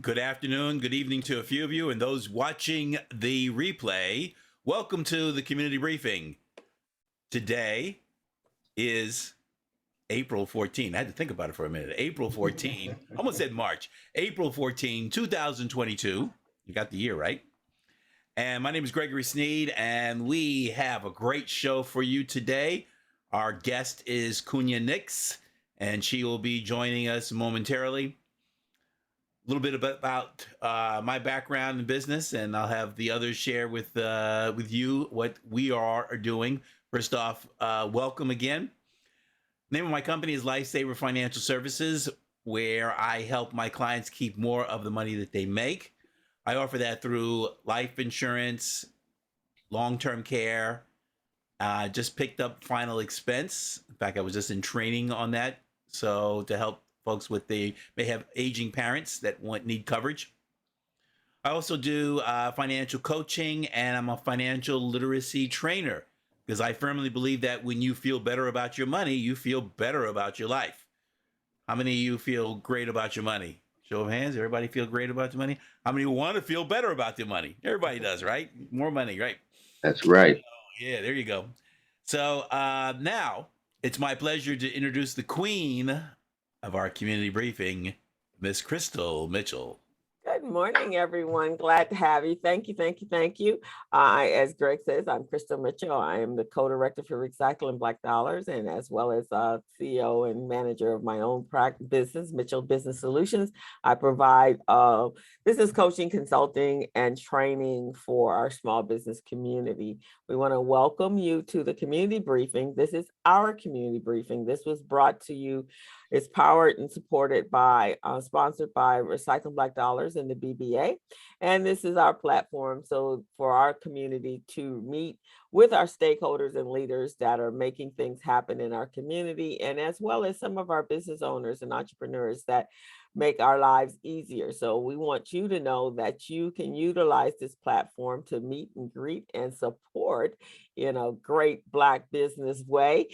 Good afternoon, good evening to a few of you, and those watching the replay. Welcome to the community briefing. Today is April 14. I had to think about it for a minute. April 14, almost said March. April 14, 2022. You got the year right. And my name is Gregory Sneed, and we have a great show for you today. Our guest is Kunya Nix, and she will be joining us momentarily. A little bit about my background in business, and I'll have the others share with you what we are doing. First off, welcome again. The name of my company is Lifesaver Financial Services, where I help my clients keep more of the money that they make. I offer that through life insurance, long-term care. Just picked up final expense. In fact, I was just in training on that, so to help folks with may have aging parents that need coverage. I also do financial coaching, and I'm a financial literacy trainer because I firmly believe that when you feel better about your money, you feel better about your life. How many of you feel great about your money? Show of hands. Everybody feel great about your money? How many want to feel better about their money? Everybody does, right? More money, right? That's right. Yeah, there you go. So now it's my pleasure to introduce the queen of our community briefing, Miss Crystal Mitchell. Good morning, everyone. Glad to have you. Thank you. As Greg says, I'm Crystal Mitchell. I am the co-director for Recycling Black Dollars, and as well as CEO and manager of my own business, Mitchell Business Solutions. I provide business coaching, consulting, and training for our small business community. We want to welcome you to the community briefing. This is our community briefing. This was brought to you. It's powered and supported by, sponsored by Recycling Black Dollars and the BBA. And this is our platform. So for our community to meet with our stakeholders and leaders that are making things happen in our community, and as well as some of our business owners and entrepreneurs that make our lives easier. So we want you to know that you can utilize this platform to meet and greet and support in a great Black business way.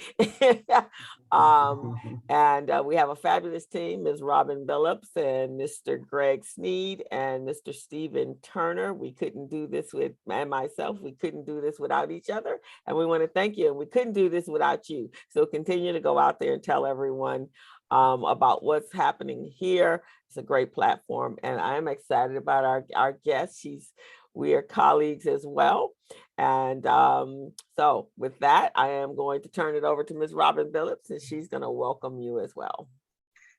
And we have a fabulous team, Ms. Robin Billups and Mr. Greg Sneed and Mr. Stephen Turner. We couldn't do this and myself, we couldn't do this without each other. And we want to thank you. And we couldn't do this without you. So continue to go out there and tell everyone about what's happening here. It's a great platform, and I'm excited about our guest. We are colleagues as well. And so with that, I am going to turn it over to Ms. Robin Billups, and she's going to welcome you as well.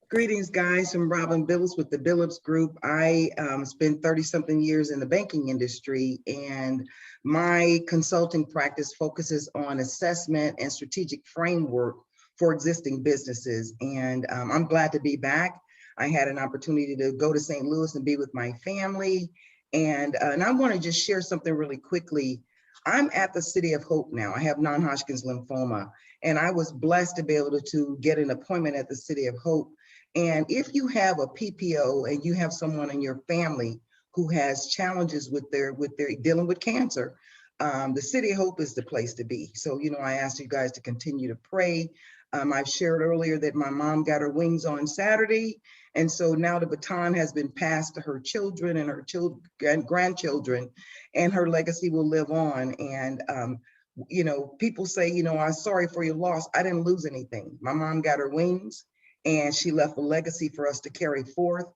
Greetings, guys. I'm Robin Billups with the Billups Group. I spent 30-something years in the banking industry, and my consulting practice focuses on assessment and strategic framework for existing businesses. And I'm glad to be back. I had an opportunity to go to St. Louis and be with my family. And I want to just share something really quickly. I'm at the City of Hope now. I have non-Hodgkin's lymphoma, and I was blessed to be able to get an appointment at the City of Hope. And if you have a PPO and you have someone in your family who has challenges with their dealing with cancer, the City of Hope is the place to be. So, I asked you guys to continue to pray. I've shared earlier that my mom got her wings on Saturday. And so now the baton has been passed to her children and her grandchildren, and her legacy will live on. And, people say, I'm sorry for your loss. I didn't lose anything. My mom got her wings, and she left a legacy for us to carry forth.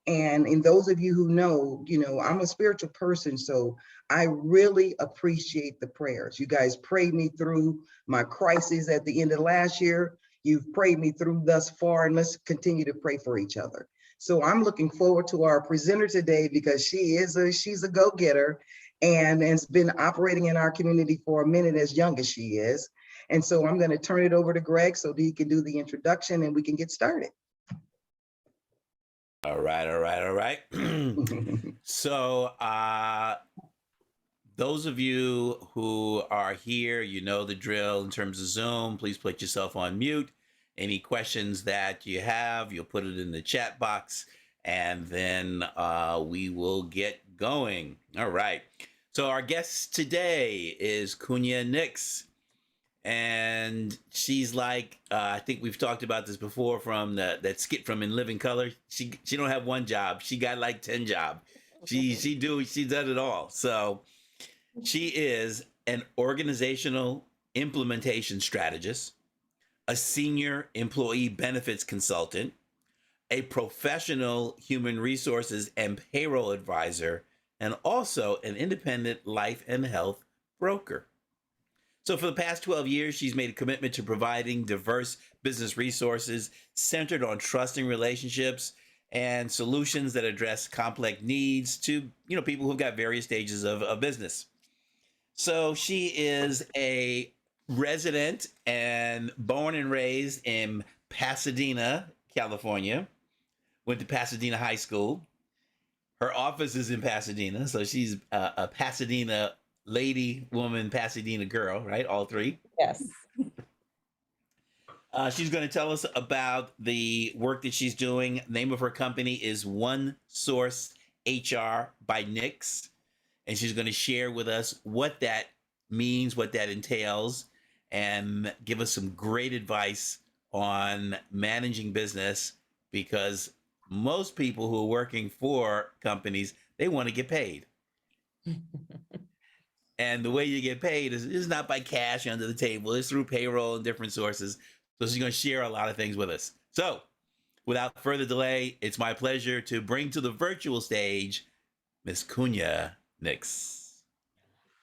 And in those of you who know, I'm a spiritual person, so I really appreciate the prayers. You guys prayed me through my crisis at the end of last year. You've prayed me through thus far, and let's continue to pray for each other. So I'm looking forward to our presenter today because she's a go-getter and has been operating in our community for a minute, as young as she is. And so I'm going to turn it over to Greg so that he can do the introduction and we can get started. All right. So those of you who are here, you know the drill in terms of Zoom. Please put yourself on mute. Any questions that you have, you'll put it in the chat box, and then we will get going. All right. So our guest today is Kunya Nix. And she's like, I think we've talked about this before from that skit from In Living Color. She don't have one job. She got like 10 jobs. She does it all. So she is an organizational implementation strategist, a senior employee benefits consultant, a professional human resources and payroll advisor, and also an independent life and health broker. So, for the past 12 years, she's made a commitment to providing diverse business resources centered on trusting relationships and solutions that address complex needs to people who've got various stages of business. So, she is a resident and born and raised in Pasadena, California. Went to Pasadena High School. Her office is in Pasadena, so she's a Pasadena lady, woman, Pasadena girl, right? All three. Yes. She's going to tell us about the work that she's doing. The name of her company is One Source HR by Nix, and she's going to share with us what that means, what that entails, and give us some great advice on managing business, because most people who are working for companies, they want to get paid. And the way you get paid is not by cash under the table. It's through payroll and different sources. So she's going to share a lot of things with us. So without further delay, it's my pleasure to bring to the virtual stage Miss Kunya Nix.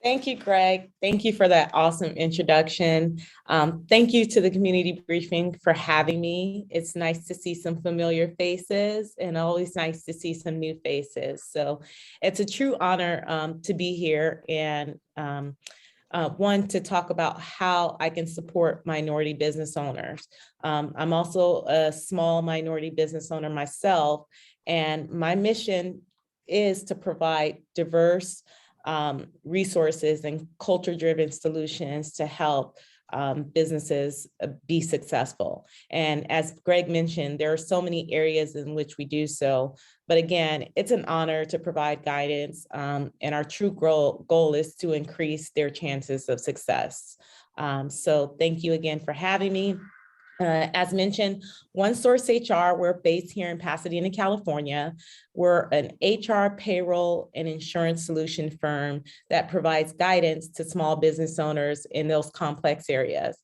Thank you, Greg. Thank you for that awesome introduction. Thank you to the community briefing for having me. It's nice to see some familiar faces and always nice to see some new faces. So it's a true honor to be here and one, to talk about how I can support minority business owners. I'm also a small minority business owner myself, and my mission is to provide diverse resources and culture-driven solutions to help businesses be successful. And as Greg mentioned, there are so many areas in which we do so. But again, it's an honor to provide guidance, and our true goal is to increase their chances of success. So thank you again for having me. As mentioned, One Source HR, we're based here in Pasadena, California. We're an HR, payroll, and insurance solution firm that provides guidance to small business owners in those complex areas.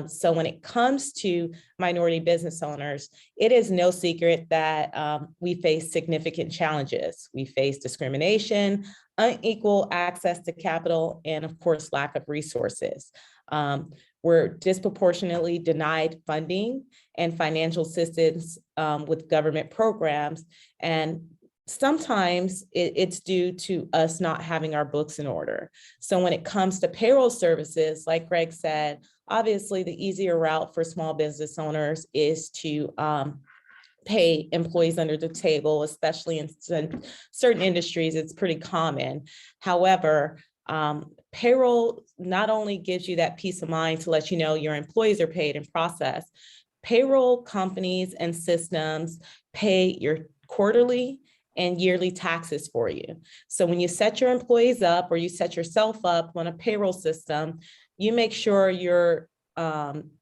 So when it comes to minority business owners, it is no secret that we face significant challenges. We face discrimination, unequal access to capital, and of course, lack of resources. We're disproportionately denied funding and financial assistance with government programs. And sometimes it's due to us not having our books in order. So when it comes to payroll services, like Greg said, obviously the easier route for small business owners is to pay employees under the table, especially in certain industries, it's pretty common. However, payroll not only gives you that peace of mind to let you know your employees are paid and processed, payroll companies and systems pay your quarterly and yearly taxes for you. So when you set your employees up or you set yourself up on a payroll system, you make sure your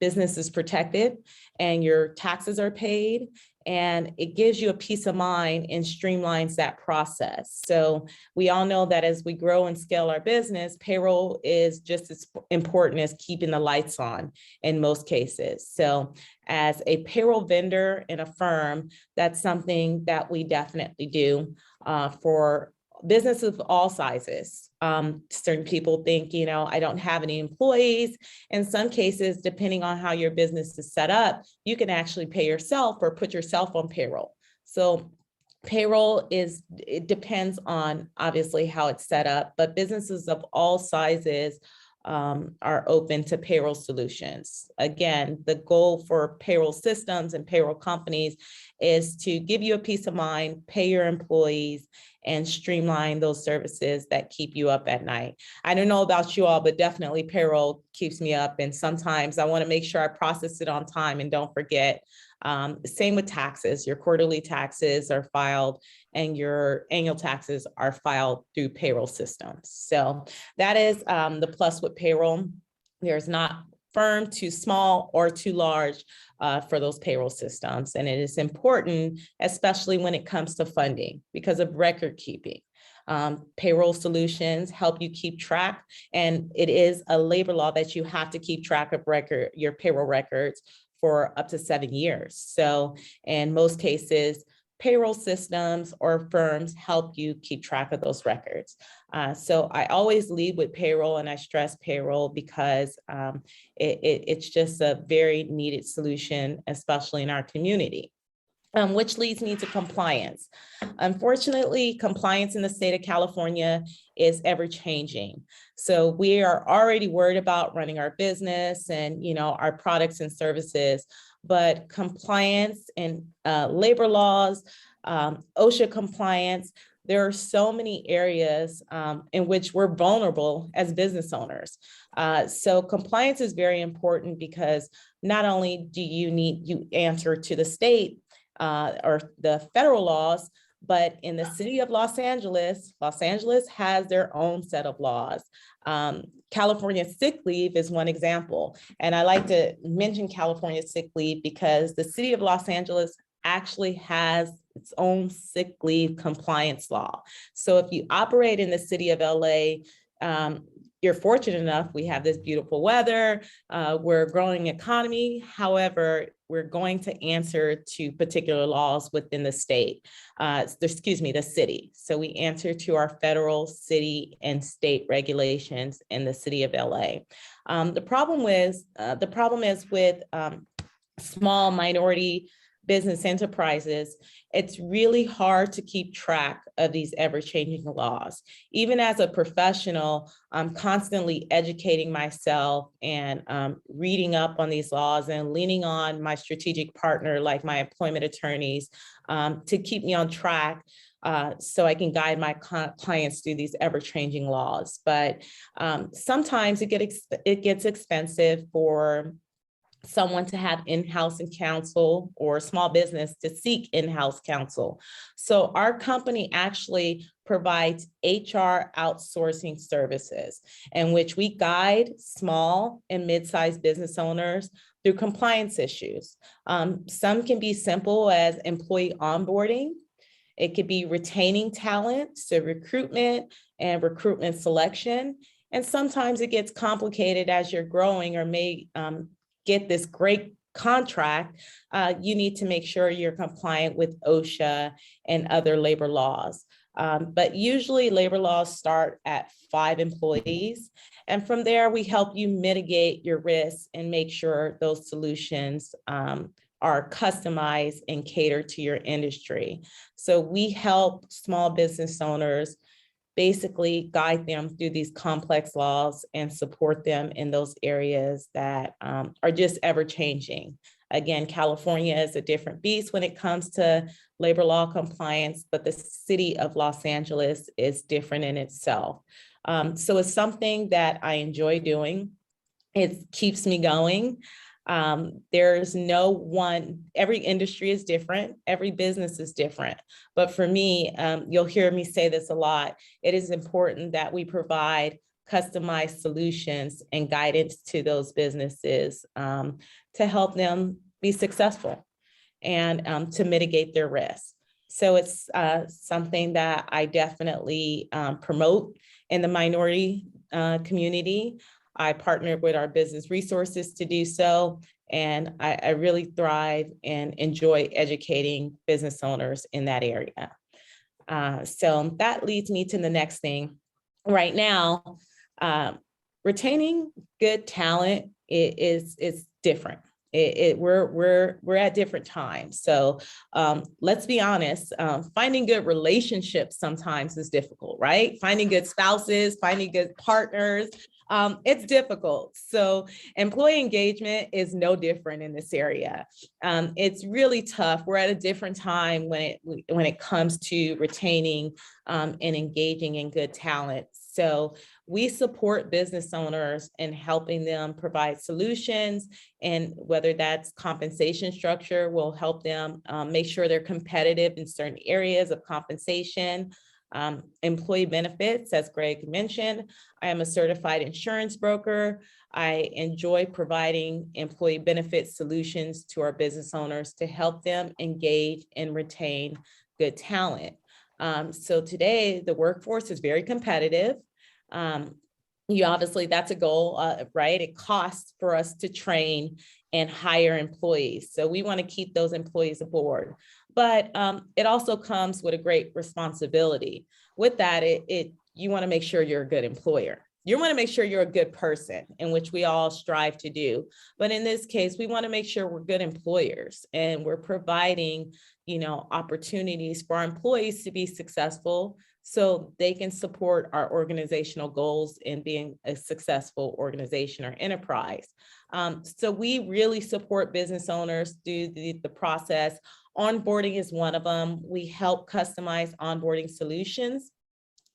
business is protected and your taxes are paid, and it gives you a peace of mind and streamlines that process. So we all know that as we grow and scale our business, payroll is just as important as keeping the lights on in most cases. So as a payroll vendor in a firm, that's something that we definitely do for businesses of all sizes. Certain people think, I don't have any employees. In some cases, depending on how your business is set up, you can actually pay yourself or put yourself on payroll. So payroll it depends on obviously how it's set up, but businesses of all sizes are open to payroll solutions. Again, the goal for payroll systems and payroll companies is to give you a peace of mind, pay your employees, and streamline those services that keep you up at night. I don't know about you all, but definitely payroll keeps me up. And sometimes I want to make sure I process it on time and don't forget. Same with taxes. Your quarterly taxes are filed and your annual taxes are filed through payroll systems. So that is the plus with payroll. There's not firm too small or too large for those payroll systems. And it is important, especially when it comes to funding, because of record keeping. Payroll solutions help you keep track, and it is a labor law that you have to keep track of your payroll records for up to 7 years. So in most cases, payroll systems or firms help you keep track of those records. So I always lead with payroll, and I stress payroll because it's just a very needed solution, especially in our community. Which leads me to compliance. Unfortunately, compliance in the state of California is ever changing. So we are already worried about running our business and, our products and services, but compliance and labor laws, OSHA compliance, there are so many areas in which we're vulnerable as business owners. So compliance is very important because not only do you answer to the state, or the federal laws, but in the city of Los Angeles has their own set of laws. California sick leave is one example. And I like to mention California sick leave because the city of Los Angeles actually has its own sick leave compliance law. So if you operate in the city of LA, you're fortunate enough, we have this beautiful weather, we're a growing economy. However, we're going to answer to particular laws within the state, the city. So we answer to our federal, city, and state regulations in the city of LA. The problem is with small minority business enterprises, it's really hard to keep track of these ever-changing laws. Even as a professional, I'm constantly educating myself and reading up on these laws and leaning on my strategic partner, like my employment attorneys, to keep me on track so I can guide my clients through these ever-changing laws. But sometimes it gets expensive for someone to have in-house counsel or a small business to seek in-house counsel. So our company actually provides HR outsourcing services in which we guide small and mid-sized business owners through compliance issues. Some can be simple as employee onboarding. It could be retaining talent, so recruitment and recruitment selection. And sometimes it gets complicated as you're growing or may get this great contract, you need to make sure you're compliant with OSHA and other labor laws. But usually labor laws start at 5 employees. And from there, we help you mitigate your risks and make sure those solutions are customized and catered to your industry. So we help small business owners basically guide them through these complex laws and support them in those areas that are just ever changing. Again, California is a different beast when it comes to labor law compliance, but the city of Los Angeles is different in itself. So it's something that I enjoy doing. It keeps me going. There's no one, every industry is different, every business is different. But for me, you'll hear me say this a lot, it is important that we provide customized solutions and guidance to those businesses to help them be successful and to mitigate their risks. So it's something that I definitely promote in the minority community. I partnered with our business resources to do so, and I really thrive and enjoy educating business owners in that area. So that leads me to the next thing. Right now, retaining good talent is different. We're at different times. So let's be honest, finding good relationships sometimes is difficult, right? Finding good spouses, finding good partners, it's difficult. So employee engagement is no different in this area. It's really tough. We're at a different time when it comes to retaining and engaging in good talent. So we support business owners in helping them provide solutions, and whether that's compensation structure will help them make sure they're competitive in certain areas of compensation. Employee benefits, as Greg mentioned, I am a certified insurance broker. I enjoy providing employee benefit solutions to our business owners to help them engage and retain good talent. So today, the workforce is very competitive. Obviously, that's a goal, right? It costs for us to train and hire employees. So we want to keep those employees aboard. But it also comes with a great responsibility. With that, you want to make sure you're a good employer. You want to make sure you're a good person, in which we all strive to do. But in this case, we want to make sure we're good employers and we're providing, opportunities for our employees to be successful so they can support our organizational goals in being a successful organization or enterprise. So we really support business owners through the process. Onboarding is one of them. We help customize onboarding solutions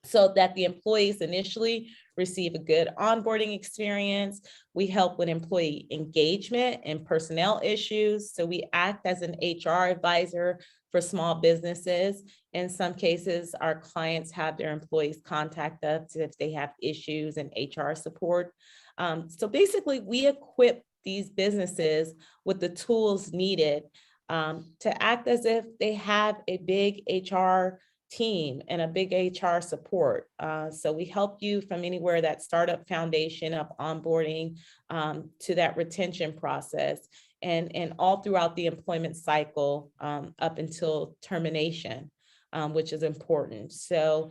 so that the employees initially receive a good onboarding experience. We help with employee engagement and personnel issues. So we act as an HR advisor for small businesses. In some cases, our clients have their employees contact us if they have issues and HR support. So basically, we equip these businesses with the tools needed to act as if they have a big HR team and a big HR support. So we help you from anywhere that startup foundation of onboarding to that retention process and all throughout the employment cycle up until termination, which is important. So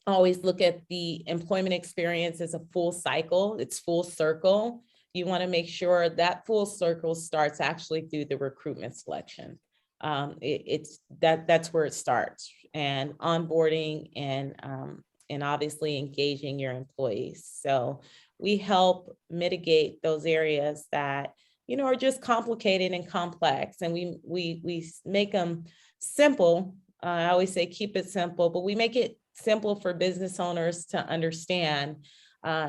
always look at the employment experience as a full cycle. It's full circle. You want to make sure that full circle starts actually through the recruitment selection. That's where it starts, and onboarding and obviously engaging your employees. So we help mitigate those areas that are just complicated and complex, and we make them simple. I always say keep it simple, but we make it simple for business owners to understand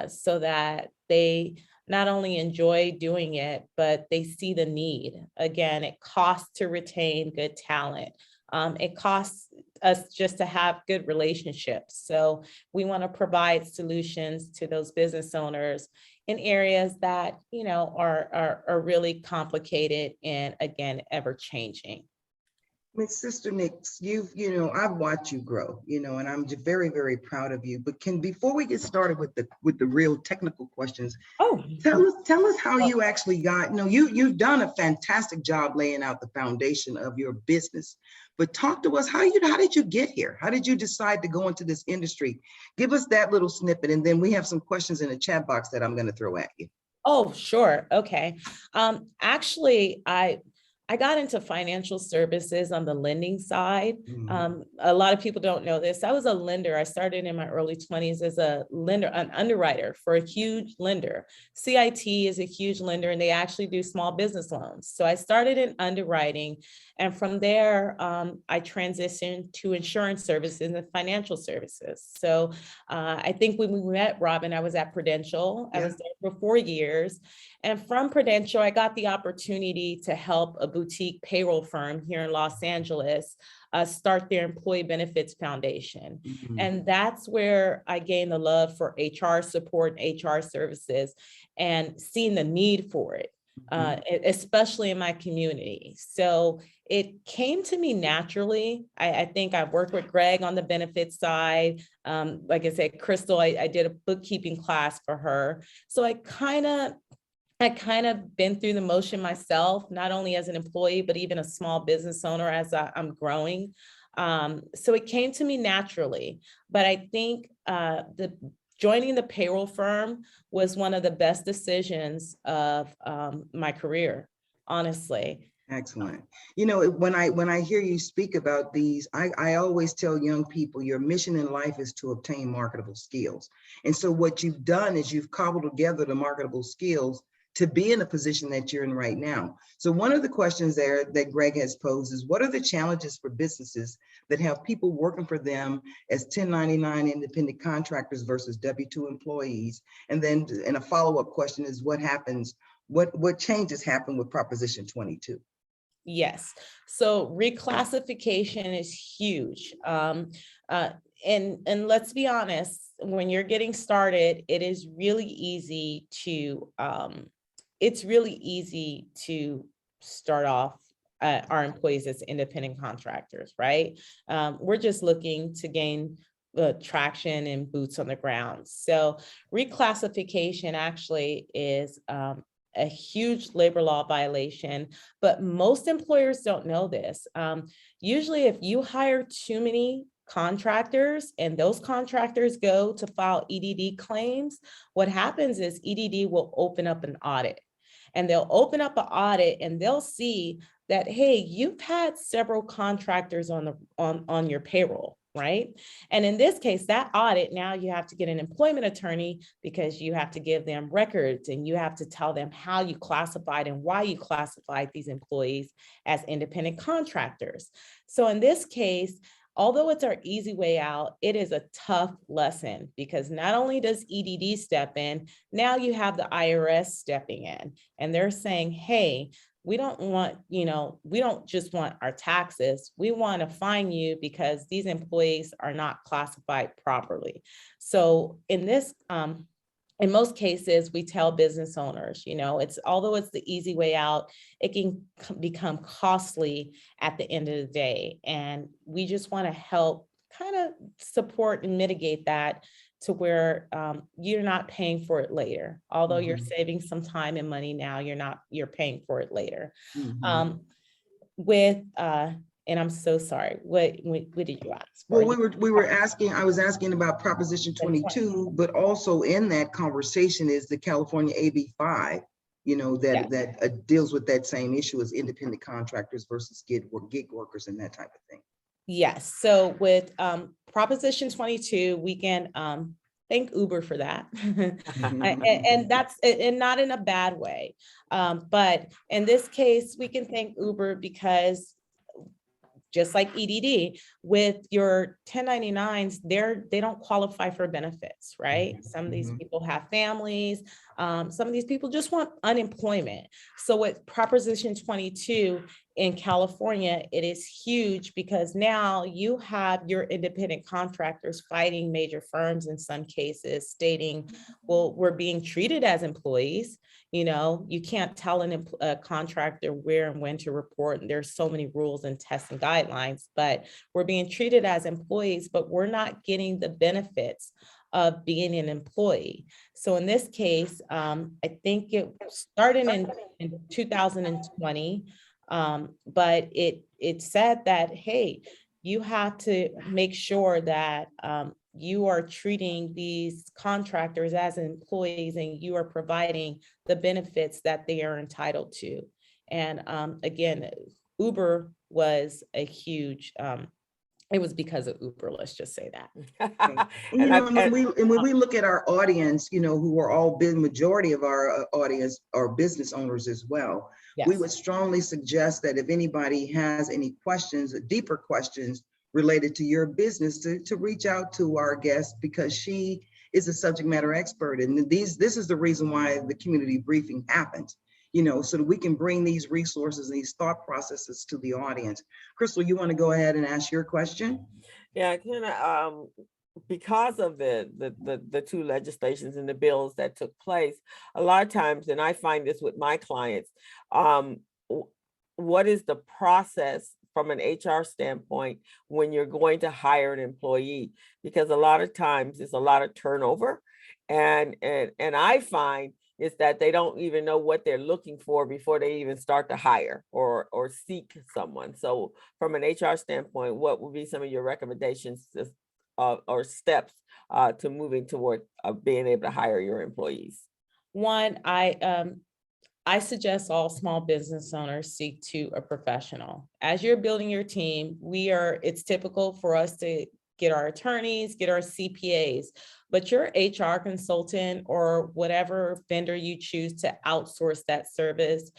so that they not only enjoy doing it, but they see the need. Again, it costs to retain good talent. It costs us just to have good relationships. So we want to provide solutions to those business owners in areas that, are really complicated and, again, ever changing. Miss Sister Nix, I've watched you grow, and I'm just very, very proud of you. But before we get started with the real technical questions, tell us how you actually got, you've done a fantastic job laying out the foundation of your business, but talk to us, how did you get here? How did you decide to go into this industry? Give us that little snippet, and then we have some questions in the chat box that I'm going to throw at you. Oh, sure. Okay. Actually, I got into financial services on the lending side. A lot of people don't know this. I was a lender. I started in my early 20s as a lender, an underwriter for a huge lender. CIT is a huge lender, and they actually do small business loans. So I started in underwriting, and from there, I transitioned to insurance services and financial services. So I think when we met, Robin, I was at Prudential. I was there for 4 years. And from Prudential, I got the opportunity to help a boutique payroll firm here in Los Angeles start their employee benefits foundation. And that's where I gained the love for HR support, HR services, and seeing the need for it, especially in my community. So it came to me naturally. I think I've worked with Greg on the benefits side. Like I said, Crystal, I did a bookkeeping class for her. So I kind of been through the motion myself, not only as an employee, but even a small business owner as I'm growing. So it came to me naturally, but I think joining the payroll firm was one of the best decisions of my career, honestly. Excellent. When I hear you speak about these, I always tell young people your mission in life is to obtain marketable skills. And so what you've done is you've cobbled together the marketable skills to be in a position that you're in right now. So one of the questions there that Greg has posed is, what are the challenges for businesses that have people working for them as 1099 independent contractors versus W-2 employees? And then a follow-up question is, what changes happen with Proposition 22? Yes. So reclassification is huge. And let's be honest, when you're getting started, it is really easy to start off our employees as independent contractors, right? We're just looking to gain traction and boots on the ground. So reclassification actually is a huge labor law violation, but most employers don't know this. Usually if you hire too many contractors and those contractors go to file EDD claims, what happens is EDD will open up an audit. And they'll open up an audit and they'll see that, hey, you've had several contractors on your payroll, right? And in this case, that audit, now you have to get an employment attorney because you have to give them records and you have to tell them how you classified and why you classified these employees as independent contractors. So in this case, although it's our easy way out, it is a tough lesson because not only does EDD step in, now you have the IRS stepping in and they're saying, hey, we don't just want our taxes. We want to fine you because these employees are not classified properly. So in most cases, we tell business owners, although it's the easy way out, it can become costly at the end of the day. And we just want to help kind of support and mitigate that to where you're not paying for it later. Although you're saving some time and money now, you're paying for it later. And I'm so sorry, what did you ask for? Well, I was asking about Proposition 22, but also in that conversation is the California AB 5, that deals with that same issue as independent contractors versus gig workers and that type of thing. Yes, so with Proposition 22, we can thank Uber for that. and that's not in a bad way. But in this case, we can thank Uber because just like EDD, with your 1099s, they don't qualify for benefits, right? Some of these people have families. Some of these people just want unemployment. So with Proposition 22 in California, it is huge because now you have your independent contractors fighting major firms in some cases stating, well, we're being treated as employees. You can't tell a contractor where and when to report. And there's so many rules and tests and guidelines, but we're being treated as employees, but we're not getting the benefits of being an employee. So in this case, I think it started in 2020, but it said that, hey, you have to make sure that you are treating these contractors as employees and you are providing the benefits that they are entitled to. And again, Uber was a huge, it was because of Uber, let's just say that. When we look at our audience, who are all big majority of our audience are business owners as well. Yes. We would strongly suggest that if anybody has any questions, deeper questions related to your business, to reach out to our guest because she is a subject matter expert. And this is the reason why the community briefing happens, so that we can bring these resources and these thought processes to the audience. Crystal, you want to go ahead and ask your question? Yeah, because of the two legislations and the bills that took place, a lot of times, and I find this with my clients, what is the process from an HR standpoint when you're going to hire an employee? Because a lot of times it's a lot of turnover, and I find is that they don't even know what they're looking for before they even start to hire or seek someone. So from an HR standpoint, what would be some of your recommendations or steps to moving toward being able to hire your employees? One, I suggest all small business owners seek to a professional. As you're building your team, it's typical for us to get our attorneys, get our CPAs, but your HR consultant or whatever vendor you choose to outsource that service,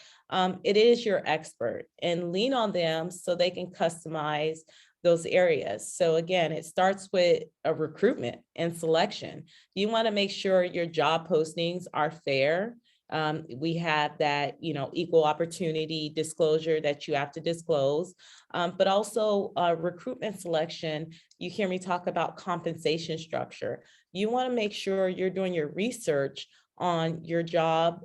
it is your expert, and lean on them so they can customize those areas. So again, it starts with a recruitment and selection. You want to make sure your job postings are fair. We have that, equal opportunity disclosure that you have to disclose, but also recruitment selection. You hear me talk about compensation structure. You want to make sure you're doing your research on your job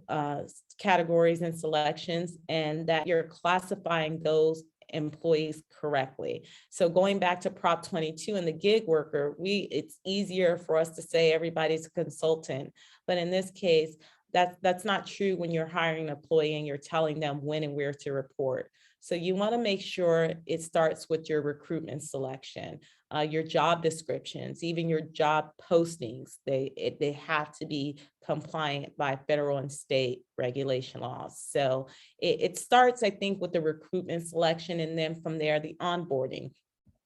categories and selections, and that you're classifying those employees correctly. So going back to Prop 22 and the gig worker, it's easier for us to say everybody's a consultant, but in this case, that's not true when you're hiring an employee and you're telling them when and where to report. So you want to make sure it starts with your recruitment selection, your job descriptions, even your job postings. They have to be compliant by federal and state regulation laws. So it starts, I think, with the recruitment selection, and then from there, the onboarding.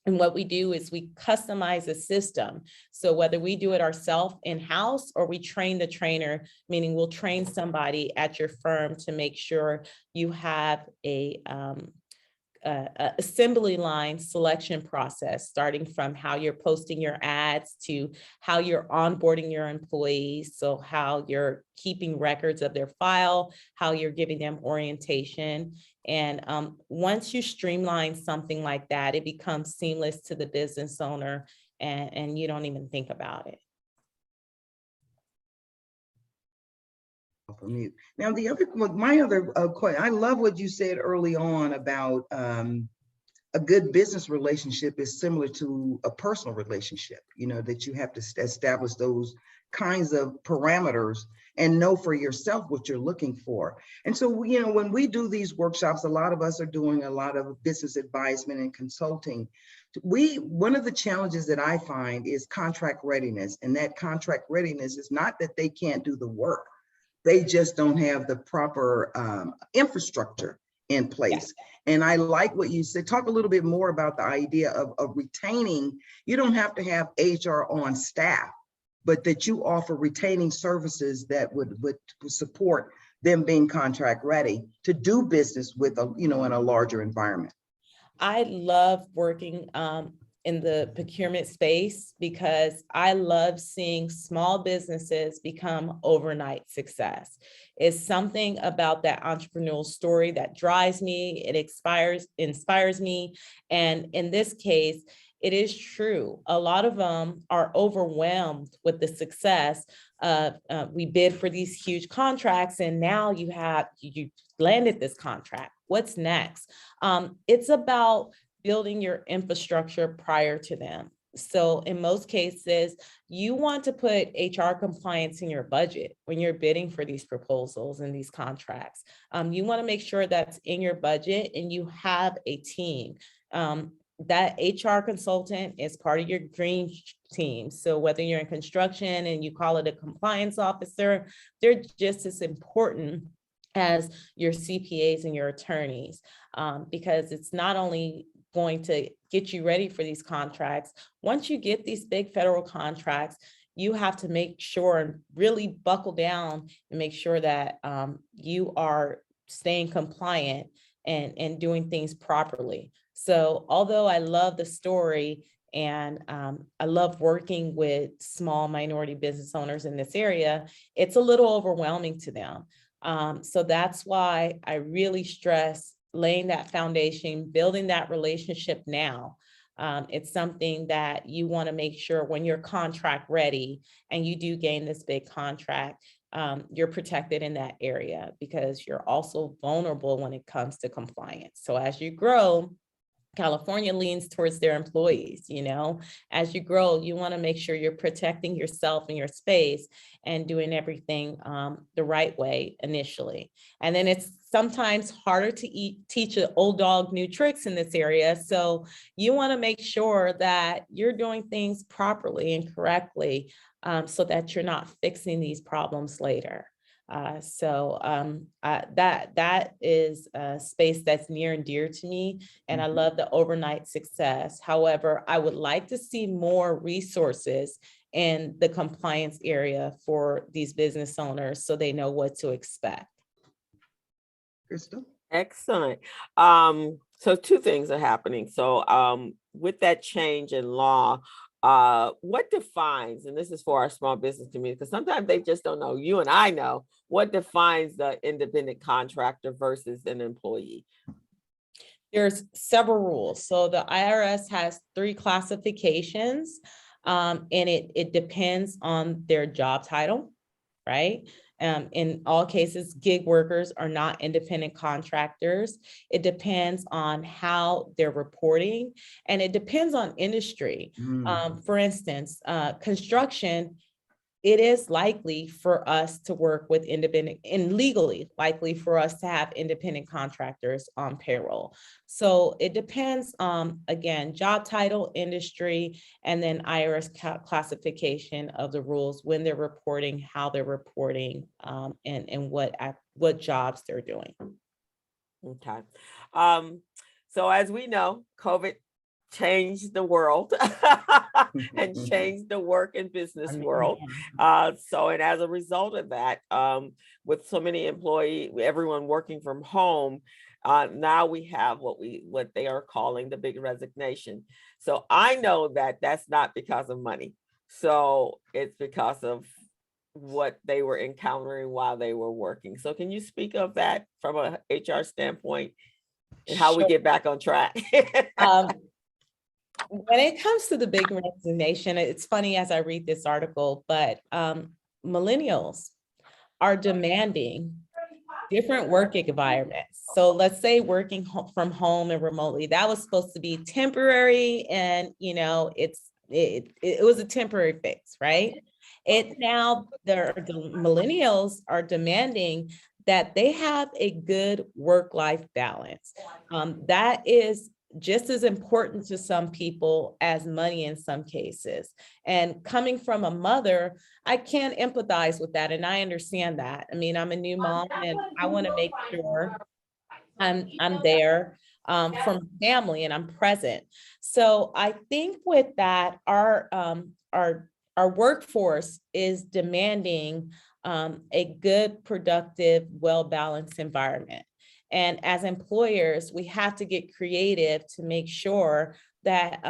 And what we do is we customize a system. So whether we do it ourselves in-house or we train the trainer, meaning we'll train somebody at your firm to make sure you have a assembly line selection process, starting from how you're posting your ads to how you're onboarding your employees. So how you're keeping records of their file, how you're giving them orientation. And once you streamline something like that, it becomes seamless to the business owner, and you don't even think about it. From you. Now, my other question, I love what you said early on about a good business relationship is similar to a personal relationship, that you have to establish those kinds of parameters and know for yourself what you're looking for. And so, when we do these workshops, a lot of us are doing a lot of business advisement and consulting. One of the challenges that I find is contract readiness. And that contract readiness is not that they can't do the work. They just don't have the proper infrastructure in place. Yeah. And I like what you said. Talk a little bit more about the idea of retaining. You don't have to have HR on staff, but that you offer retaining services that would support them being contract ready to do business with in a larger environment. I love working in the procurement space because I love seeing small businesses become overnight success. It's something about that entrepreneurial story that drives me. It inspires me. And in this case, it is true. A lot of them are overwhelmed with the success. We bid for these huge contracts, and now you landed this contract. What's next? It's about building your infrastructure prior to them. So in most cases, you want to put HR compliance in your budget when you're bidding for these proposals and these contracts. You want to make sure that's in your budget and you have a team. That HR consultant is part of your dream team. So whether you're in construction and you call it a compliance officer, they're just as important as your CPAs and your attorneys, because it's not only going to get you ready for these contracts. Once you get these big federal contracts, you have to make sure and really buckle down and make sure that you are staying compliant and doing things properly. So although I love the story and I love working with small minority business owners in this area, it's a little overwhelming to them. So that's why I really stress laying that foundation, building that relationship now. It's something that you want to make sure when you're contract ready and you do gain this big contract, you're protected in that area, because you're also vulnerable when it comes to compliance. So as you grow, California leans towards their employees, as you grow, you want to make sure you're protecting yourself and your space and doing everything the right way initially. And then it's sometimes harder to teach an old dog new tricks in this area. So you want to make sure that you're doing things properly and correctly so that you're not fixing these problems later. That is a space that's near and dear to me, and I love the overnight success. However, I would like to see more resources in the compliance area for these business owners so they know what to expect. Crystal? Excellent. So two things are happening. So with that change in law, what defines, and this is for our small business community, because sometimes they just don't know, you and I know, what defines the independent contractor versus an employee? There's several rules. So the IRS has 3 classifications, and it depends on their job title, right? In all cases, gig workers are not independent contractors. It depends on how they're reporting, and it depends on industry. For instance, construction, it is likely for us to work with independent, and legally likely for us to have independent contractors on payroll. So it depends, again, job title, industry, and then IRS classification of the rules when they're reporting, how they're reporting, and what jobs they're doing. Okay. So as we know, COVID changed the world and changed the work and business world. So, and as a result of that, with so many everyone working from home, now we have what they are calling the big resignation. So I know that that's not because of money. So it's because of what they were encountering while they were working. So can you speak of that from a HR standpoint and how we get back on track? When it comes to the big resignation, it's funny as I read this article, but millennials are demanding different work environments. So let's say working from home and remotely, that was supposed to be temporary, and it was a temporary fix, right? Now the millennials are demanding that they have a good work-life balance. That is just as important to some people as money in some cases. And coming from a mother, I can empathize with that, and I understand that. I mean, I'm a new mom, and I want to make sure I'm there for family, and I'm present. So I think with that, our workforce is demanding a good, productive, well-balanced environment. And as employers, we have to get creative to make sure that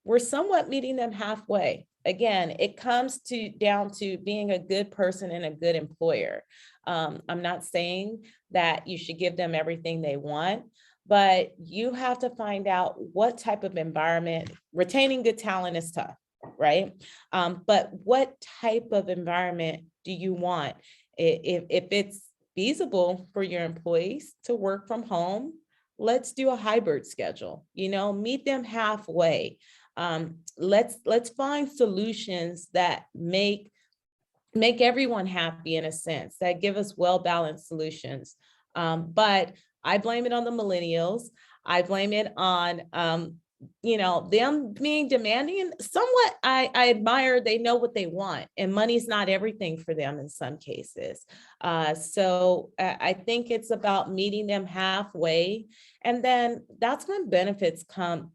we're somewhat meeting them halfway. Again, it comes down to being a good person and a good employer. I'm not saying that you should give them everything they want, but you have to find out what type of environment. Retaining good talent is tough, right? But what type of environment do you want? If it's feasible for your employees to work from home, let's do a hybrid schedule, meet them halfway. Let's find solutions that make everyone happy, in a sense, that give us well-balanced solutions. But I blame it on the millennials. I blame it on them being demanding, and somewhat I admire they know what they want, and money's not everything for them in some cases. So I think it's about meeting them halfway, and then that's when benefits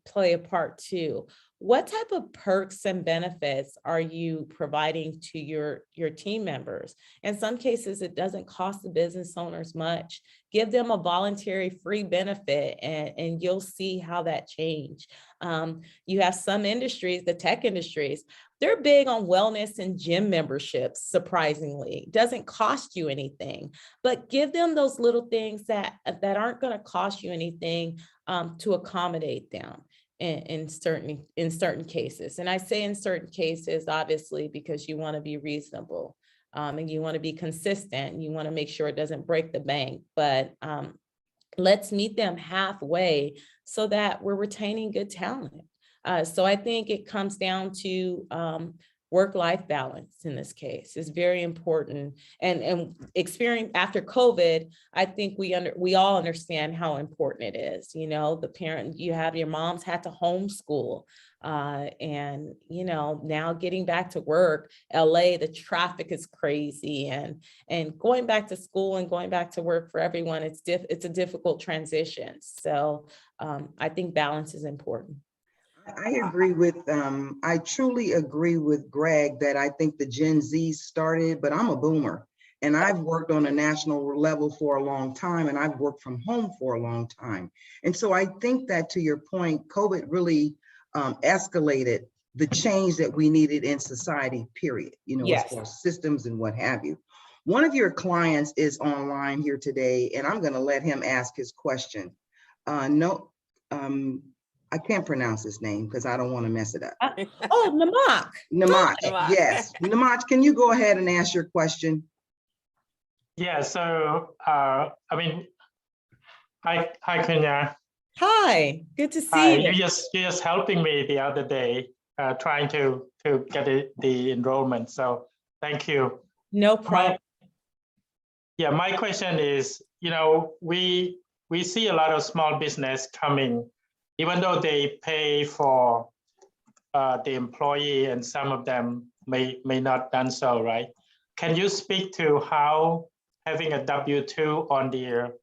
play a part too. What type of perks and benefits are you providing to your team members? In some cases, it doesn't cost the business owners much. Give them a voluntary free benefit, and you'll see how that change. You have some industries, the tech industries, they're big on wellness and gym memberships, surprisingly. It doesn't cost you anything, but give them those little things that aren't going to cost you anything to accommodate them. In certain cases. And I say in certain cases, obviously, because you want to be reasonable, and you want to be consistent. You want to make sure it doesn't break the bank, but let's meet them halfway so that we're retaining good talent. So I think it comes down to work-life balance in this case is very important. And experience after COVID, I think we all understand how important it is. The parent, you have your moms had to homeschool, and now getting back to work, LA, the traffic is crazy, and going back to school and going back to work for everyone, it's a difficult transition. So I think balance is important. I truly agree with Greg that I think the Gen Z started, but I'm a boomer, and I've worked on a national level for a long time, and I've worked from home for a long time. And so I think that, to your point, COVID really escalated the change that we needed in society, period, you know, as Yes. far as systems and what have you. One of your clients is online here today, and I'm going to let him ask his question. No, I can't pronounce his name because I don't want to mess it up. Oh, Namak. Namach, Namak. yes. Namach, can you go ahead and ask your question? Yeah, so I mean, hi Kunya. Hi, good to see Hi, you. you're just helping me the other day, trying to get the enrollment. So thank you. No problem. My question is, you know, we see a lot of small business coming, even though they pay for the employee, and some of them may not done so, right? Can you speak to how having a W-2 on their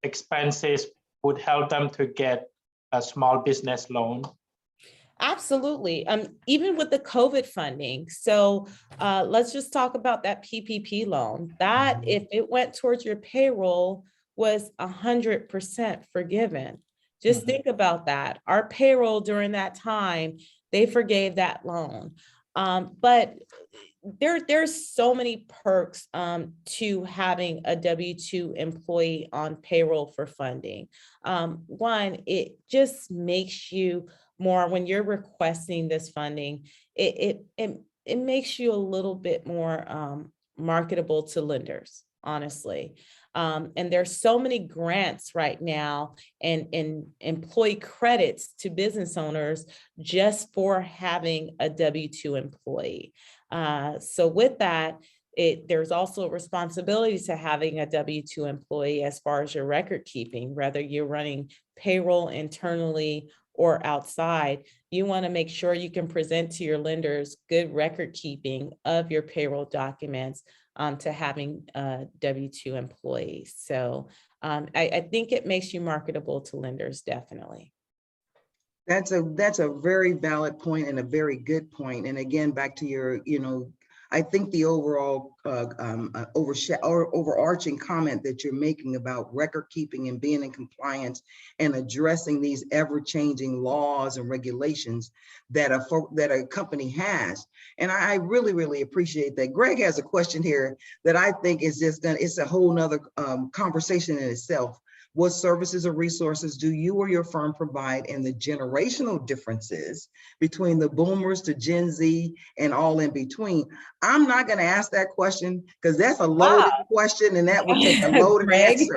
expenses would help them to get a small business loan? Absolutely. Even with the COVID funding. So let's just talk about that PPP loan. That if it went towards your payroll was 100% forgiven. Just think about that. Our payroll during that time, they forgave that loan. But there's so many perks to having a W-2 employee on payroll for funding. One, it just makes you more, when you're requesting this funding, it makes you a little bit more marketable to lenders, honestly. And there's so many grants right now and employee credits to business owners just for having a W-2 employee. So with that, there's also a responsibility to having a W-2 employee as far as your record keeping, whether you're running payroll internally or outside. You want to make sure you can present to your lenders good record keeping of your payroll documents to having W-2 employees. So I think it makes you marketable to lenders, definitely. That's a very valid point and a very good point. And again, back to your, you know, I think the overall overarching comment that you're making about record keeping and being in compliance and addressing these ever-changing laws and regulations that a company has. And I really, really appreciate that. Greg has a question here that I think is just it's a whole nother conversation in itself. What services or resources do you or your firm provide, and the generational differences between the boomers to Gen Z and all in between? I'm not going to ask that question because that's a loaded question and that would take a loaded answer.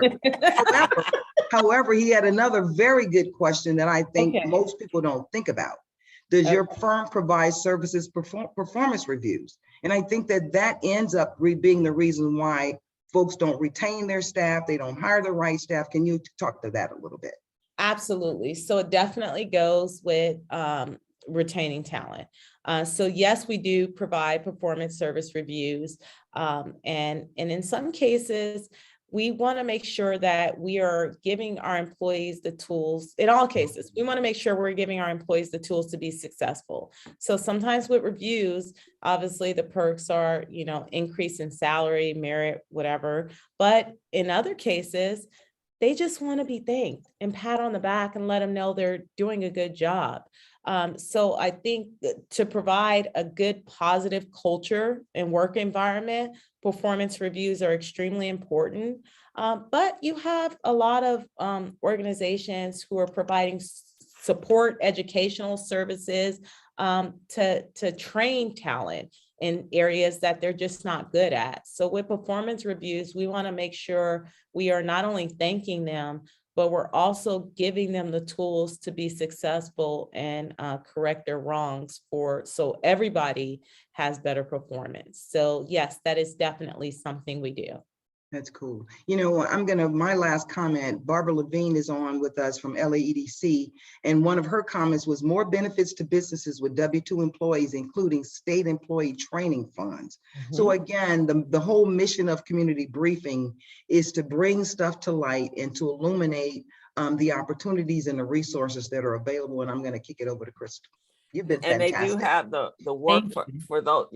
However, he had another very good question that I think most people don't think about. Does your firm provide services performance reviews? And I think that ends up being the reason why folks don't retain their staff, they don't hire the right staff. Can you talk to that a little bit? Absolutely. So it definitely goes with retaining talent. So yes, we do provide performance service reviews. And in some cases, we want to make sure that we are giving our employees the tools. In all cases, we want to make sure we're giving our employees the tools to be successful. So sometimes with reviews, obviously the perks are, you know, increase in salary, merit, whatever. But in other cases, they just want to be thanked and pat on the back and let them know they're doing a good job. So I think to provide a good positive culture and work environment, performance reviews are extremely important. But you have a lot of organizations who are providing support, educational services to train talent in areas that they're just not good at. So with performance reviews, we want to make sure we are not only thanking them, but we're also giving them the tools to be successful and correct their wrongs so everybody has better performance. So yes, that is definitely something we do. That's cool. You know, my last comment, Barbara Levine is on with us from LAEDC, and one of her comments was more benefits to businesses with W-2 employees, including state employee training funds. So again, the whole mission of community briefing is to bring stuff to light and to illuminate the opportunities and the resources that are available. And I'm going to kick it over to Crystal. You've been fantastic. And they do have the work for those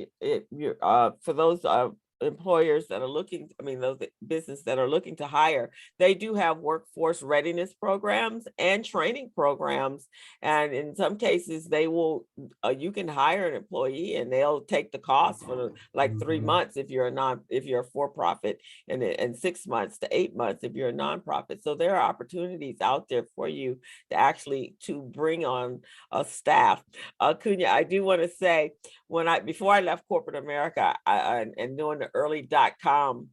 employers that are looking, I mean, those business that are looking to hire, they do have workforce readiness programs and training programs. And in some cases, they will, you can hire an employee and they'll take the cost for like 3 months if you're if you're a for-profit, and 6 months to 8 months if you're a nonprofit. So there are opportunities out there for you to actually to bring on a staff. Kunya, I do want to say, before I left corporate America, and during the early .com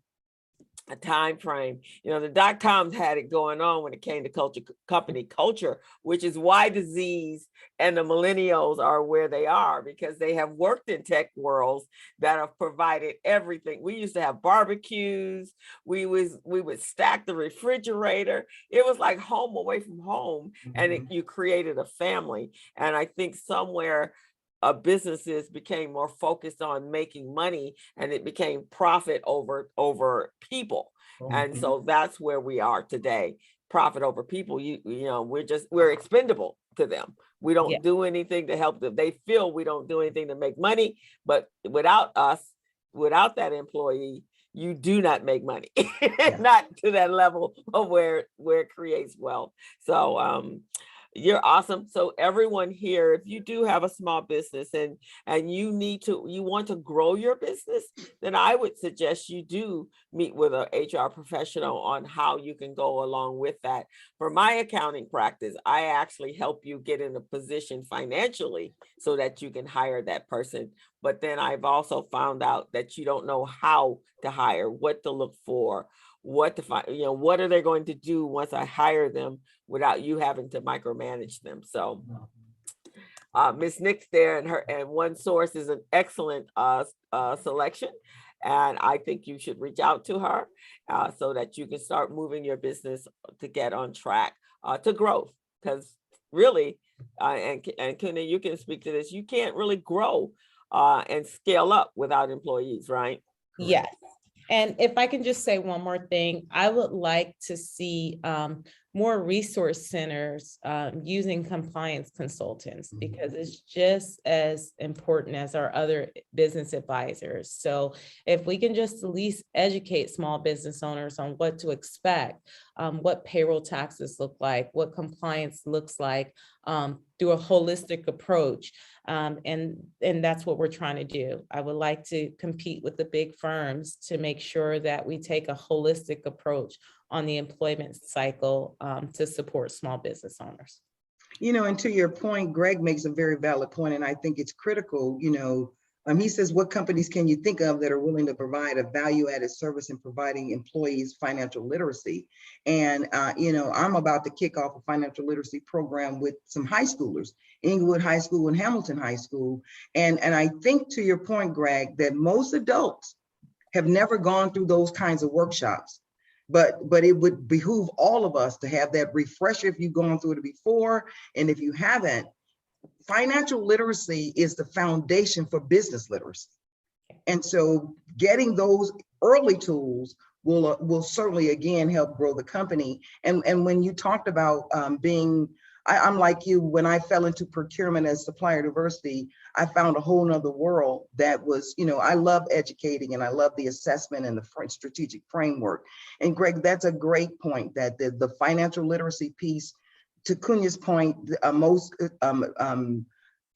time frame, the .coms had it going on when it came to company culture, which is why disease and the millennials are where they are, because they have worked in tech worlds that have provided everything. We used to have barbecues. We would stack the refrigerator. It was like home away from home, and you created a family. And I think somewhere businesses became more focused on making money, and it became profit over people. And so that's where we are today. Profit over people. We're expendable to them. We don't do anything to help them. They feel we don't do anything to make money, but without us, without that employee, you do not make money. Not to that level of where it creates wealth. So you're awesome. So everyone here, if you do have a small business and you want to grow your business, then I would suggest you do meet with an HR professional on how you can go along with that. For my accounting practice, I actually help you get in a position financially so that you can hire that person. But then I've also found out that you don't know how to hire, what to look for, what to find, what are they going to do once I hire them without you having to micromanage them. So Ms. Nix there and One Source is an excellent selection. And I think you should reach out to her so that you can start moving your business to get on track to growth. Because really, and Kunya, you can speak to this, you can't really grow and scale up without employees, right? Yes. And if I can just say one more thing, I would like to see more resource centers using compliance consultants, because it's just as important as our other business advisors. So if we can just at least educate small business owners on what to expect, what payroll taxes look like, what compliance looks like, through a holistic approach. And that's what we're trying to do. I would like to compete with the big firms to make sure that we take a holistic approach on the employment cycle to support small business owners. And to your point, Greg makes a very valid point, and I think it's critical. He says, what companies can you think of that are willing to provide a value-added service in providing employees financial literacy? And, I'm about to kick off a financial literacy program with some high schoolers, Inglewood High School and Hamilton High School. And I think, to your point, Greg, that most adults have never gone through those kinds of workshops. But it would behoove all of us to have that refresher if you've gone through it before. And if you haven't, financial literacy is the foundation for business literacy. And so getting those early tools will certainly, again, help grow the company. And when you talked about I'm like you, when I fell into procurement as supplier diversity, I found a whole nother world that was, I love educating and I love the assessment and the strategic framework. And Greg, that's a great point, that the financial literacy piece, to Kunya's point, most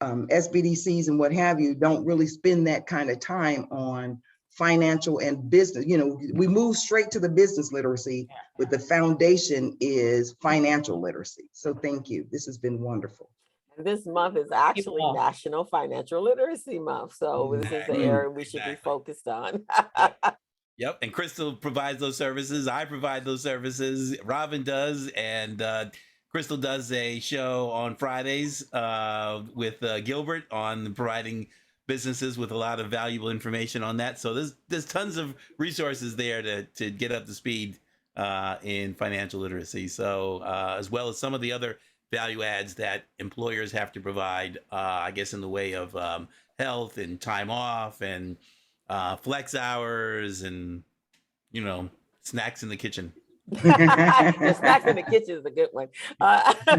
SBDCs and what have you don't really spend that kind of time on financial and business. We move straight to the business literacy, but the foundation is financial literacy. So thank you. This has been wonderful. This month is actually National Financial Literacy Month. So this is the area we should be focused on. Yep. And Crystal provides those services. I provide those services. Robin does. And Crystal does a show on Fridays with Gilbert on providing businesses with a lot of valuable information on that. So there's tons of resources there to get up to speed in financial literacy. So as well as some of the other value adds that employers have to provide, I guess, in the way of health and time off and flex hours and, snacks in the kitchen. The snacks in the kitchen is a good one.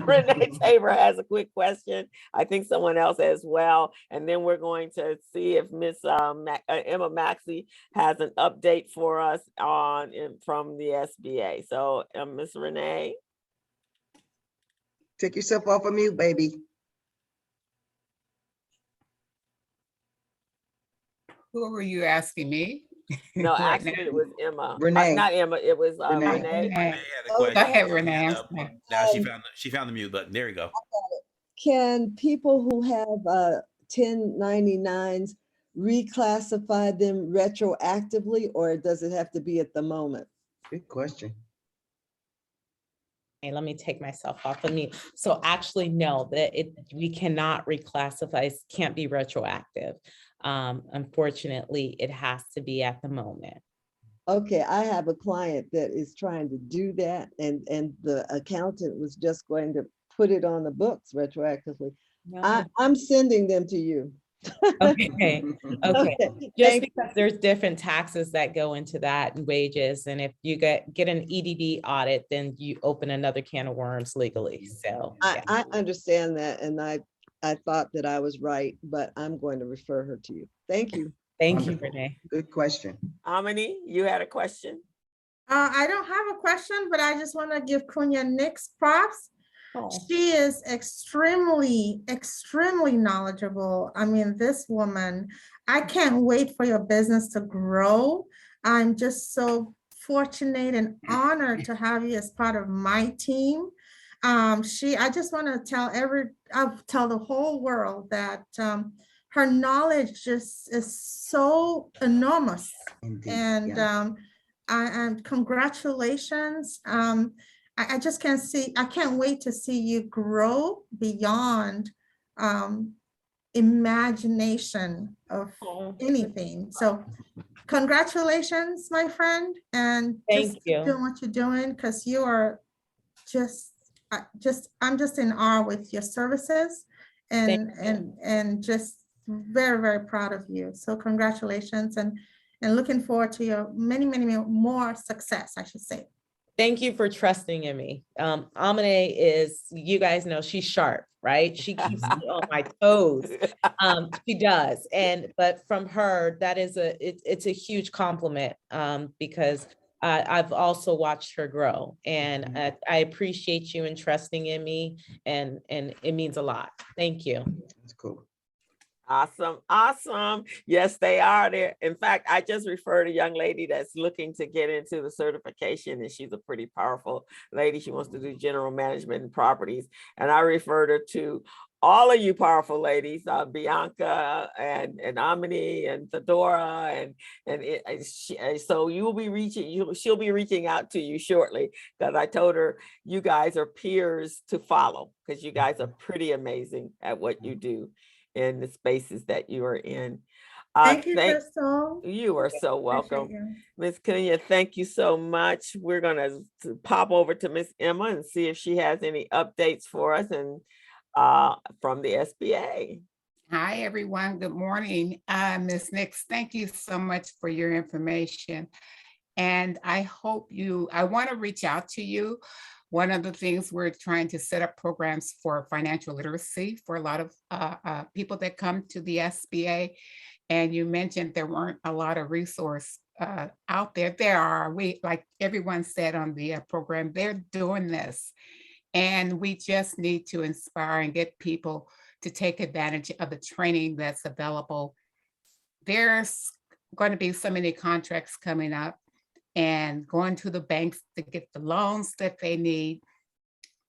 Renee Tabor has a quick question. I think someone else as well. And then we're going to see if Miss Emma Maxey has an update for us from the SBA. So Miss Renee. Take yourself off of mute, baby. Who were you asking me? No, Right actually now? it was Emma. Renee. Not Emma, it was Renee. Renee. Renee had a Go question. ahead, Renee. I'm And, sorry. now she found the mute button. There you go. Can people who have 1099s reclassify them retroactively, or does it have to be at the moment? Good question. Okay, let me take myself off of mute. So actually, no, we cannot reclassify, can't be retroactive. Unfortunately, it has to be at the moment. Okay, I have a client that is trying to do that, and the accountant was just going to put it on the books retroactively. No. I'm sending them to you. Okay, okay. Okay, Just thank because there's different taxes that go into that and wages, and if you get an EDD audit, then you open another can of worms legally. So yeah. I understand that, and I thought that I was right, but I'm going to refer her to you. Thank you. Thank you, Wonderful. Renee. Good question. Amini, you had a question? I don't have a question, but I just want to give Kunya Nix props. Oh. She is extremely, extremely knowledgeable. I mean, this woman, I can't wait for your business to grow. I'm just so fortunate and honored to have you as part of my team. I just want to tell the whole world that her knowledge just is so enormous. Indeed. And Yeah. and congratulations. I just I can't wait to see you grow beyond imagination of anything. So congratulations, my friend, and Thank just you. doing what you're doing, because you are I'm just in awe with your services, and just very, very proud of you. So congratulations, and looking forward to your many, many more success, I should say. Thank you for trusting in me. Amine is, you guys know, she's sharp, right? She keeps me on my toes. She does. But from her, that is it's a huge compliment, because I've also watched her grow, and I appreciate you and trusting in me, and it means a lot. Thank you. That's cool. Awesome. Awesome. Yes, they are there. In fact, I just referred a young lady that's looking to get into the certification, and she's a pretty powerful lady. She wants to do general management and properties. And I referred her to all of you powerful ladies, Bianca and Amini and Thedora, so you will be she'll be reaching out to you shortly, because I told her you guys are peers to follow, because you guys are pretty amazing at what you do in the spaces that you are in. Thank you, Crystal. You are so welcome. Appreciate you. Miss Kunya, thank you so much. We're gonna pop over to Miss Emma and see if she has any updates for us and from the SBA. Hi, everyone. Good morning. Ms. Nix, thank you so much for your information. And I want to reach out to you. One of the things we're trying to set up programs for financial literacy for a lot of people that come to the SBA. And you mentioned there weren't a lot of resources out there. There are, like everyone said on the program, they're doing this. And we just need to inspire and get people to take advantage of the training that's available. There's going to be so many contracts coming up, and going to the banks to get the loans that they need.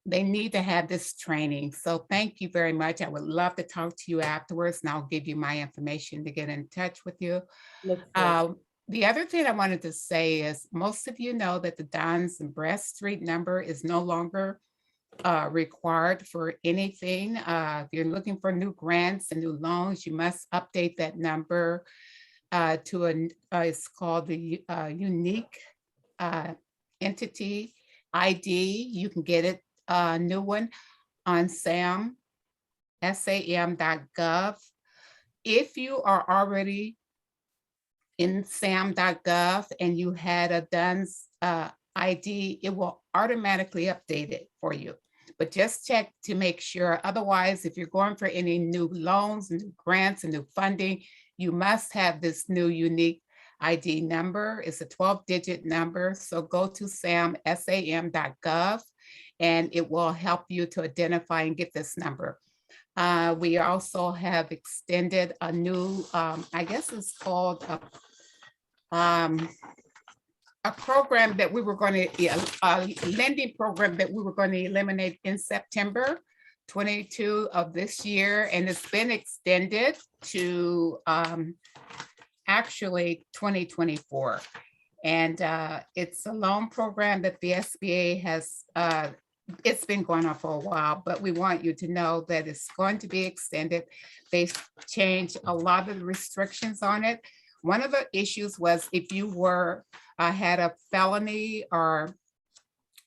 They need to have this training. So thank you very much. I would love to talk to you afterwards, and I'll give you my information to get in touch with you. The other thing I wanted to say is, most of you know that the Dons and Bradstreet number is no longer required for anything. If you're looking for new grants and new loans, you must update that number to it's called the unique entity ID. You can get it a new one on SAM, SAM.gov. If you are already in SAM.gov and you had a DUNS ID, it will automatically update it for you. But just check to make sure. Otherwise, if you're going for any new loans, new grants, and new funding, you must have this new unique ID number. It's a 12-digit number. So go to sam.gov and it will help you to identify and get this number. We also have extended a new, I guess it's called a program that we were going to, a lending program that we were going to eliminate in September 22 of this year. And it's been extended to actually 2024. And it's a loan program that the SBA has, it's been going on for a while, but we want you to know that it's going to be extended. They've changed a lot of the restrictions on it. One of the issues was if you were had a felony or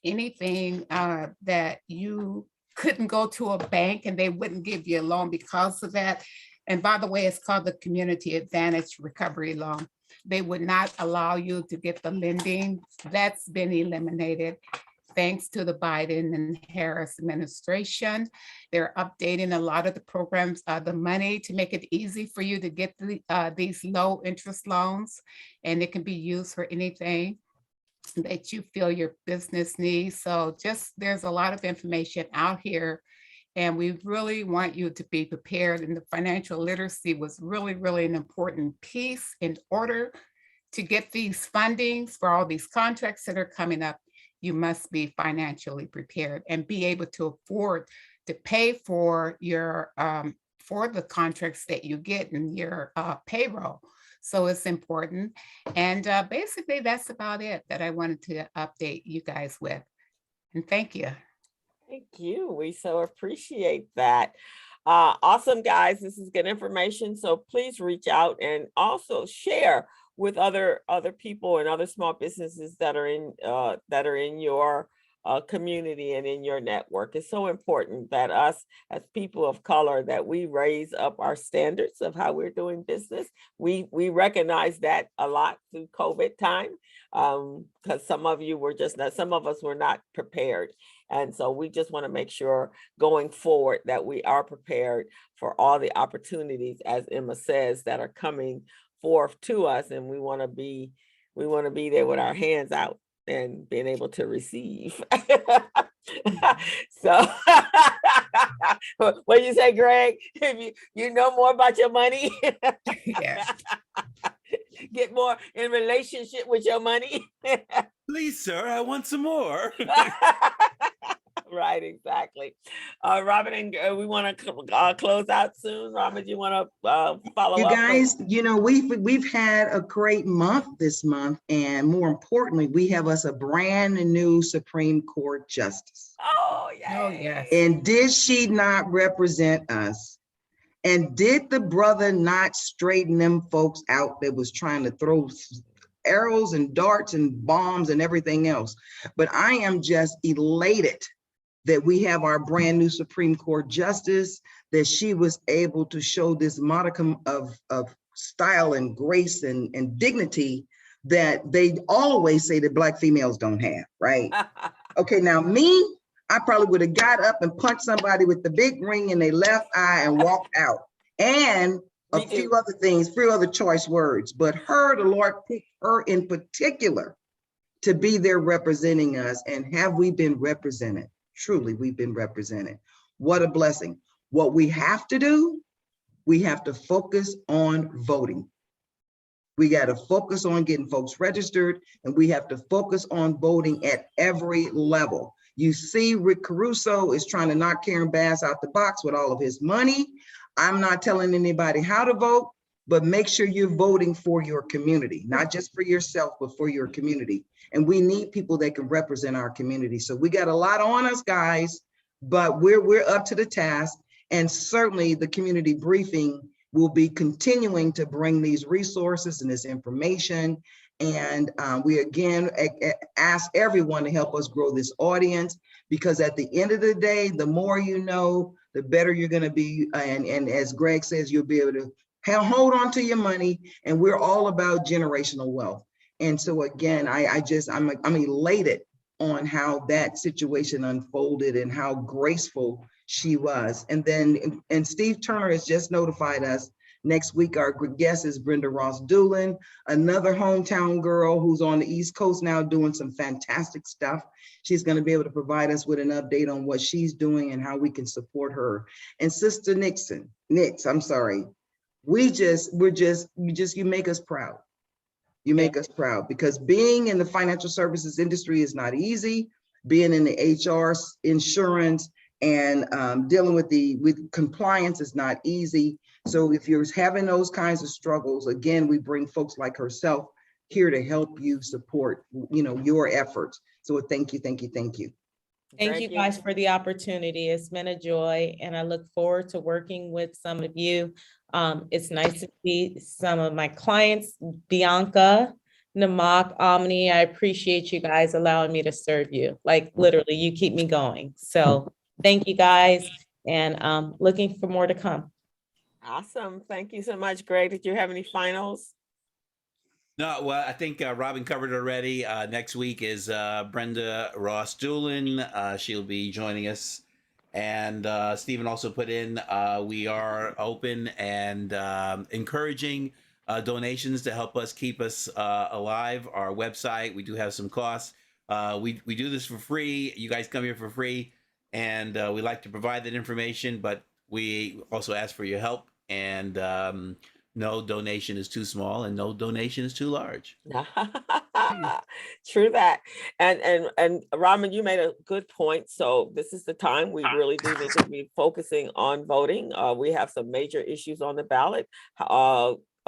anything that you couldn't go to a bank and they wouldn't give you a loan because of that. And by the way, it's called the Community Advantage Recovery Loan. They would not allow you to get the lending. That's been eliminated. Thanks to the Biden and Harris administration. They're updating a lot of the programs, the money to make it easy for you to get these low interest loans, and it can be used for anything that you feel your business needs. So just, there's a lot of information out here, and we really want you to be prepared. And the financial literacy was really, really an important piece in order to get these fundings for all these contracts that are coming up. You must be financially prepared and be able to afford to pay for your for the contracts that you get in your payroll. So it's important. And basically that's about it that I wanted to update you guys with. And thank you. Thank you. We so appreciate that. Awesome, guys. This is good information. So please reach out and also share with other people and other small businesses that are in your community and in your network. It's so important that us as people of color, that we raise up our standards of how we're doing business. We recognize that a lot through COVID time, because some of us were not prepared. And so we just want to make sure going forward that we are prepared for all the opportunities, as Emma says, that are coming forth to us, and we want to be there with our hands out and being able to receive. So what do you say, Greg? If you know more about your money, Yeah. get more in relationship with your money. Please, sir, I want some more. Right, exactly. Robin, and we want to close out soon. Robin, do you want to follow up? You guys, you know, we've had a great month this month, and more importantly, we have us a brand new Supreme Court justice. Oh, yeah. Oh, yes. And did she not represent us? And did the brother not straighten them folks out that was trying to throw arrows and darts and bombs and everything else? But I am just elated that we have our brand new Supreme Court justice, that she was able to show this modicum of style and grace and dignity that they always say that Black females don't have, right? Okay, now me, I probably would have got up and punched somebody with the big ring in their left eye and walked out. And a few other things, few other choice words, but her, the Lord picked her in particular to be there representing us. And have we been represented? Truly, we've been represented. What a blessing. What we have to do, we have to focus on voting. We got to focus on getting folks registered, and we have to focus on voting at every level. You see, Rick Caruso is trying to knock Karen Bass out the box with all of his money. I'm not telling anybody how to vote, but make sure you're voting for your community, not just for yourself, but for your community. And we need people that can represent our community. So we got a lot on us, guys, but we're up to the task. And certainly the community briefing will be continuing to bring these resources and this information. And we again ask everyone to help us grow this audience, because at the end of the day, the more you know, the better you're going to be. And as Greg says, you'll be able to hold on to your money. And we're all about generational wealth. And so again, I'm elated on how that situation unfolded and how graceful she was. And then, and Steve Turner has just notified us next week, our guest is Brenda Ross Doolin, another hometown girl who's on the East Coast now doing some fantastic stuff. She's going to be able to provide us with an update on what she's doing and how we can support her. And Sister Nix, I'm sorry. You make us proud. You make us proud, because being in the financial services industry is not easy. Being in the HR, insurance, and dealing with compliance is not easy. So if you're having those kinds of struggles, again, we bring folks like herself here to help you support, your efforts. So thank you, thank you, thank you. Thank you guys for the opportunity. It's been a joy, and I look forward to working with some of you. It's nice to see some of my clients, Bianca, Namak, Omni. I appreciate you guys allowing me to serve you. Like literally, you keep me going. So thank you guys, and looking for more to come. Awesome. Thank you so much, Greg. Did you have any finals? No, well, I think Robin covered already. Next week is Brenda Ross Doolin. She'll be joining us. And Stephen also put in, we are open and encouraging donations to help us keep us alive. Our website, we do have some costs. We do this for free. You guys come here for free. And we like to provide that information, but we also ask for your help. And no donation is too small and no donation is too large. True that. And Raman, you made a good point. So this is the time we really do need to be focusing on voting. We have some major issues on the ballot.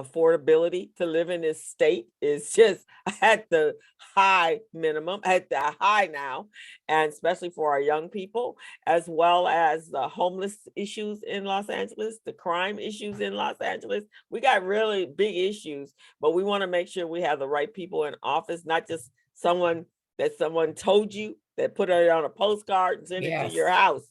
Affordability to live in this state is just at the high minimum, at the high now, and especially for our young people, as well as the homeless issues in Los Angeles, the crime issues in Los Angeles. We got really big issues, but we want to make sure we have the right people in office, not just someone that someone told you that put it on a postcard and send it to your house.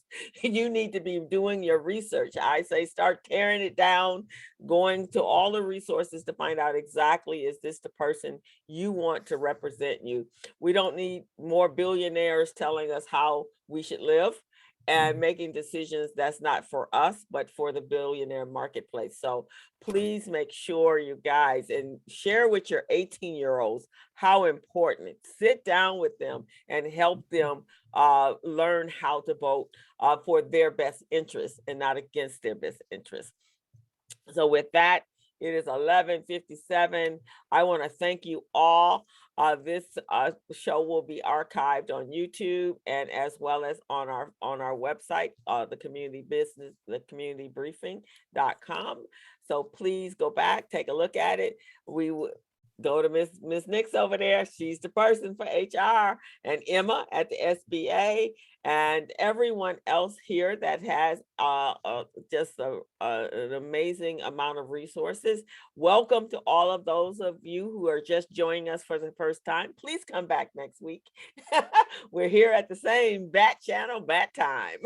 You need to be doing your research. I say start tearing it down, going to all the resources to find out exactly, is this the person you want to represent you? We don't need more billionaires telling us how we should live and making decisions that's not for us, but for the billionaire marketplace. So please make sure you guys, and share with your 18-year-olds how important. Sit down with them and help them learn how to vote for their best interest and not against their best interest. So with that, it is 11:57. I want to thank you all. This show will be archived on YouTube and as well as on our website, the communitybriefing.com. So please go back, take a look at it. We will go to Miss Nix over there. She's the person for HR, and Emma at the SBA, and everyone else here that has just an amazing amount of resources. Welcome to all of those of you who are just joining us for the first time. Please come back next week. We're here at the same bat channel, bat time.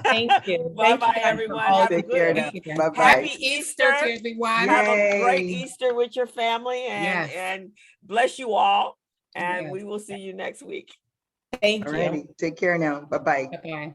Thank you. Bye-bye, everyone. Have a good week. Happy Easter, everyone. Have a great Easter with your family, and bless you all. And we will see you next week. Thank you. Alrighty, take care now. Bye-bye. Okay.